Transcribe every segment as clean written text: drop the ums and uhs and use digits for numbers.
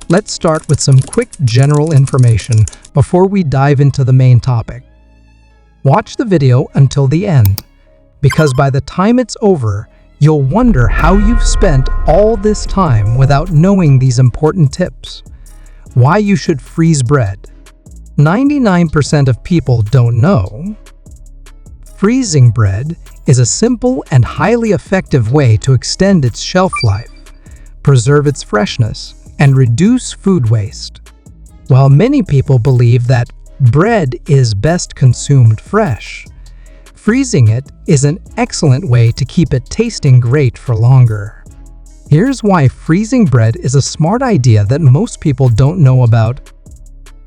Let's start with some quick general information before we dive into the main topic. Watch the video until the end, because by the time it's over, you'll wonder how you've spent all this time without knowing these important tips. Why you should freeze bread. 99% of people don't know. Freezing bread is a simple and highly effective way to extend its shelf life, preserve its freshness, and reduce food waste. While many people believe that bread is best consumed fresh, freezing it is an excellent way to keep it tasting great for longer. Here's why freezing bread is a smart idea that most people don't know about.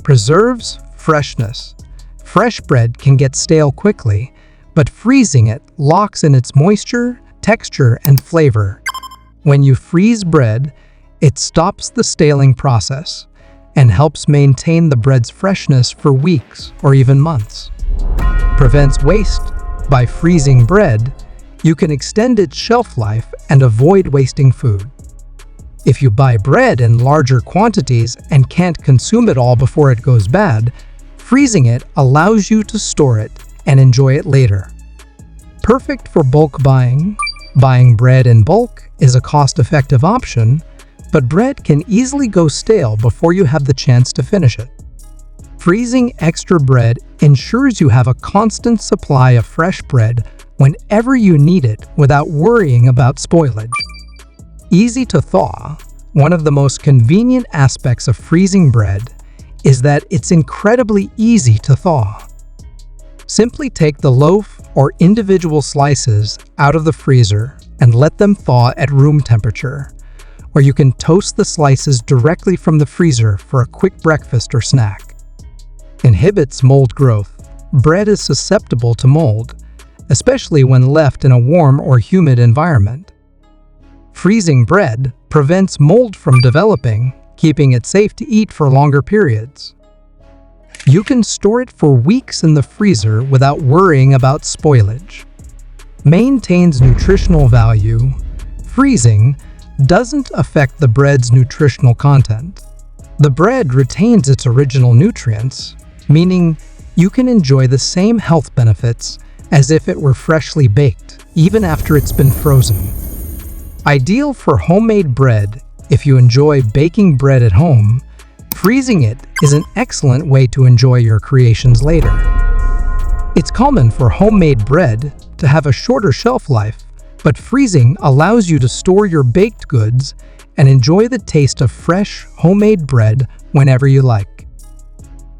Preserves freshness. Fresh bread can get stale quickly, but freezing it locks in its moisture, texture, and flavor. When you freeze bread, it stops the staling process and helps maintain the bread's freshness for weeks or even months. Prevents waste. By freezing bread, you can extend its shelf life and avoid wasting food. If you buy bread in larger quantities and can't consume it all before it goes bad, freezing it allows you to store it and enjoy it later. Perfect for bulk buying. Buying bread in bulk is a cost-effective option, but bread can easily go stale before you have the chance to finish it. Freezing extra bread ensures you have a constant supply of fresh bread whenever you need it without worrying about spoilage. Easy to thaw. One of the most convenient aspects of freezing bread is that it's incredibly easy to thaw. Simply take the loaf or individual slices out of the freezer and let them thaw at room temperature, or you can toast the slices directly from the freezer for a quick breakfast or snack. Inhibits mold growth. Bread is susceptible to mold, especially when left in a warm or humid environment. Freezing bread prevents mold from developing, keeping it safe to eat for longer periods. You can store it for weeks in the freezer without worrying about spoilage. Maintains nutritional value. Freezing doesn't affect the bread's nutritional content. The bread retains its original nutrients, meaning you can enjoy the same health benefits as if it were freshly baked, even after it's been frozen. Ideal for homemade bread. If you enjoy baking bread at home, freezing it is an excellent way to enjoy your creations later. It's common for homemade bread to have a shorter shelf life, but freezing allows you to store your baked goods and enjoy the taste of fresh, homemade bread whenever you like.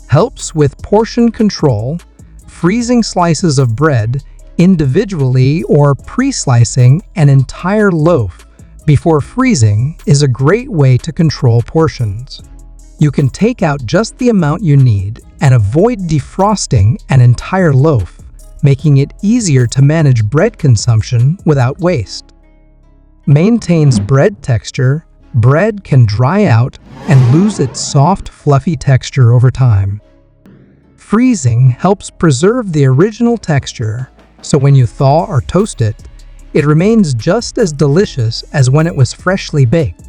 Helps with portion control. Freezing slices of bread individually or pre-slicing an entire loaf before freezing is a great way to control portions. You can take out just the amount you need and avoid defrosting an entire loaf, making it easier to manage bread consumption without waste. Maintains bread texture. Bread can dry out and lose its soft, fluffy texture over time. Freezing helps preserve the original texture, so when you thaw or toast it, it remains just as delicious as when it was freshly baked.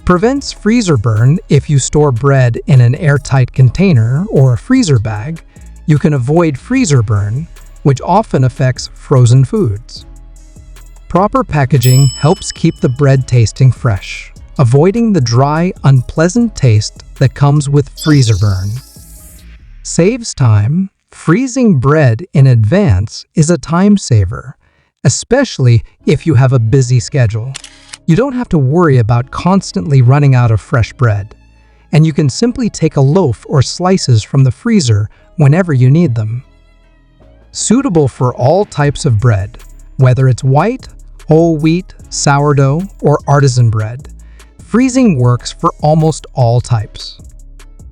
Prevents freezer burn. If you store bread in an airtight container or a freezer bag, you can avoid freezer burn, which often affects frozen foods. Proper packaging helps keep the bread tasting fresh, avoiding the dry, unpleasant taste that comes with freezer burn. Saves time. Freezing bread in advance is a time saver, especially if you have a busy schedule. You don't have to worry about constantly running out of fresh bread, and you can simply take a loaf or slices from the freezer whenever you need them. Suitable for all types of bread, whether it's white, whole wheat, sourdough, or artisan bread. Freezing works for almost all types.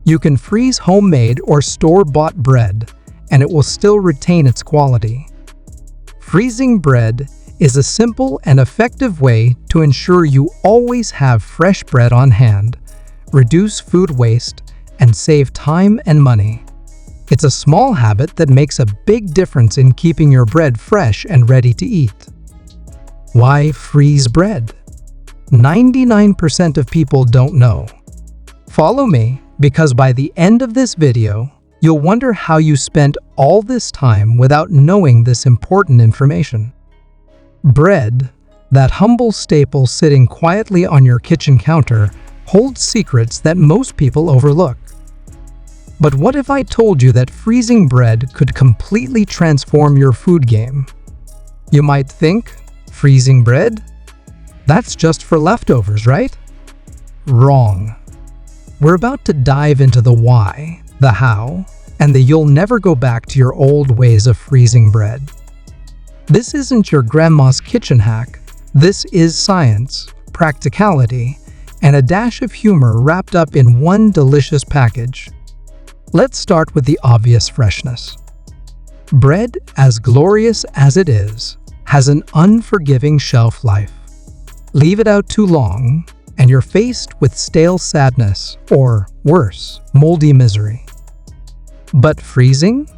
You can freeze homemade or store-bought bread, and it will still retain its quality. Freezing bread is a simple and effective way to ensure you always have fresh bread on hand, reduce food waste, and save time and money. It's a small habit that makes a big difference in keeping your bread fresh and ready to eat. Why freeze bread? 99% of people don't know. Follow me, because by the end of this video, you'll wonder how you spent all this time without knowing this important information. Bread, that humble staple sitting quietly on your kitchen counter, holds secrets that most people overlook. But what if I told you that freezing bread could completely transform your food game? You might think, freezing bread? That's just for leftovers, right? Wrong. We're about to dive into the why, the how, and the you'll never go back to your old ways of freezing bread. This isn't your grandma's kitchen hack. This is science, practicality, and a dash of humor wrapped up in one delicious package. Let's start with the obvious freshness. Bread, as glorious as it is, has an unforgiving shelf life. Leave it out too long, and you're faced with stale sadness, or worse, moldy misery. But freezing?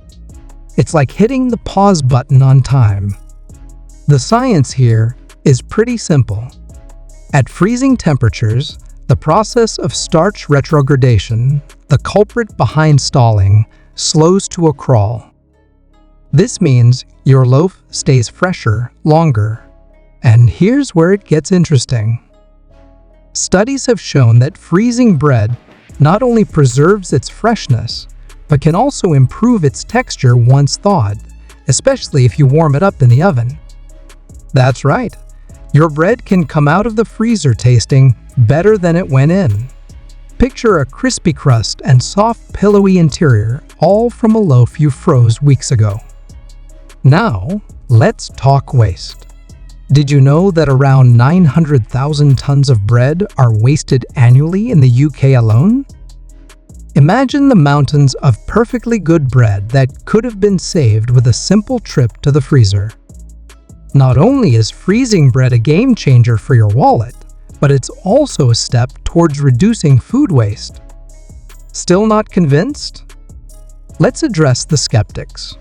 It's like hitting the pause button on time. The science here is pretty simple. At freezing temperatures, the process of starch retrogradation, the culprit behind stalling, slows to a crawl. This means your loaf stays fresher longer. And here's where it gets interesting. Studies have shown that freezing bread not only preserves its freshness, but can also improve its texture once thawed, especially if you warm it up in the oven. That's right, your bread can come out of the freezer tasting better than it went in. Picture a crispy crust and soft, pillowy interior, all from a loaf you froze weeks ago. Now, let's talk waste. Did you know that around 900,000 tons of bread are wasted annually in the UK alone? Imagine the mountains of perfectly good bread that could have been saved with a simple trip to the freezer. Not only is freezing bread a game changer for your wallet, but it's also a step towards reducing food waste. Still not convinced? Let's address the skeptics.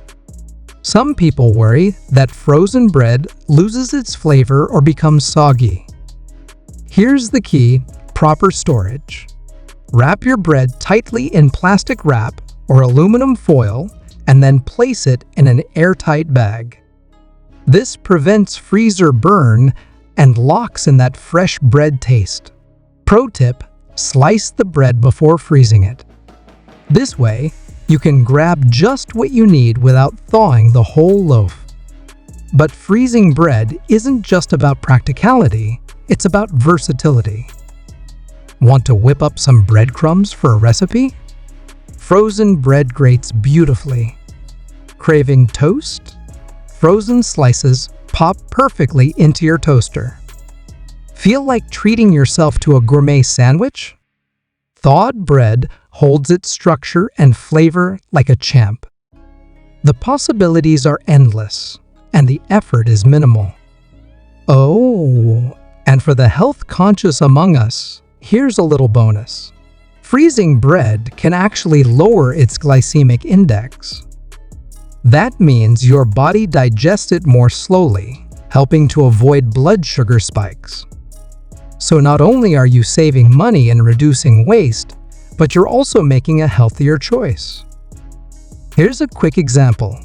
Some people worry that frozen bread loses its flavor or becomes soggy. Here's the key: proper storage. Wrap your bread tightly in plastic wrap or aluminum foil and then place it in an airtight bag. This prevents freezer burn and locks in that fresh bread taste. Pro tip: slice the bread before freezing it. This way, you can grab just what you need without thawing the whole loaf. But freezing bread isn't just about practicality, it's about versatility. Want to whip up some breadcrumbs for a recipe? Frozen bread grates beautifully. Craving toast? Frozen slices pop perfectly into your toaster. Feel like treating yourself to a gourmet sandwich? Thawed bread holds its structure and flavor like a champ. The possibilities are endless, and the effort is minimal. Oh, and for the health-conscious among us, here's a little bonus. Freezing bread can actually lower its glycemic index. That means your body digests it more slowly, helping to avoid blood sugar spikes. So not only are you saving money and reducing waste, but you're also making a healthier choice. Here's a quick example.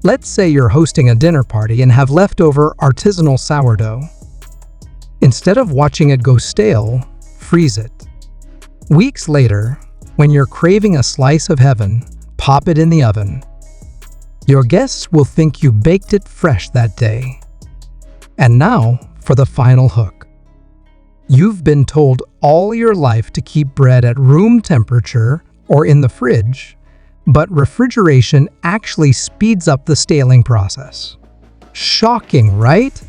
Let's say you're hosting a dinner party and have leftover artisanal sourdough. Instead of watching it go stale, freeze it. Weeks later, when you're craving a slice of heaven, pop it in the oven. Your guests will think you baked it fresh that day. And now for the final hook. You've been told all your life to keep bread at room temperature or in the fridge, but refrigeration actually speeds up the staling process. Shocking, right?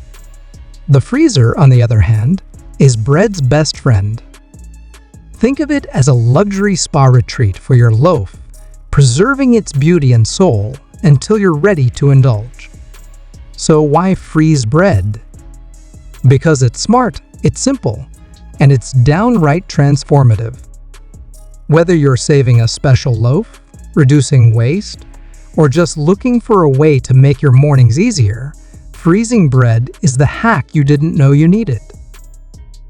The freezer, on the other hand, is bread's best friend. Think of it as a luxury spa retreat for your loaf, preserving its beauty and soul until you're ready to indulge. So why freeze bread? Because it's smart, it's simple, and it's downright transformative. Whether you're saving a special loaf, reducing waste, or just looking for a way to make your mornings easier, freezing bread is the hack you didn't know you needed.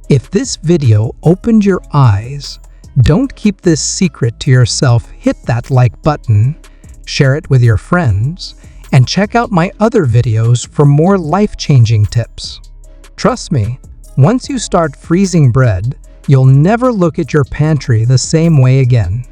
If this video opened your eyes, Don't keep this secret to yourself. Hit that like button, share it with your friends, and check out my other videos for more life-changing tips. Trust me, once you start freezing bread, you'll never look at your pantry the same way again.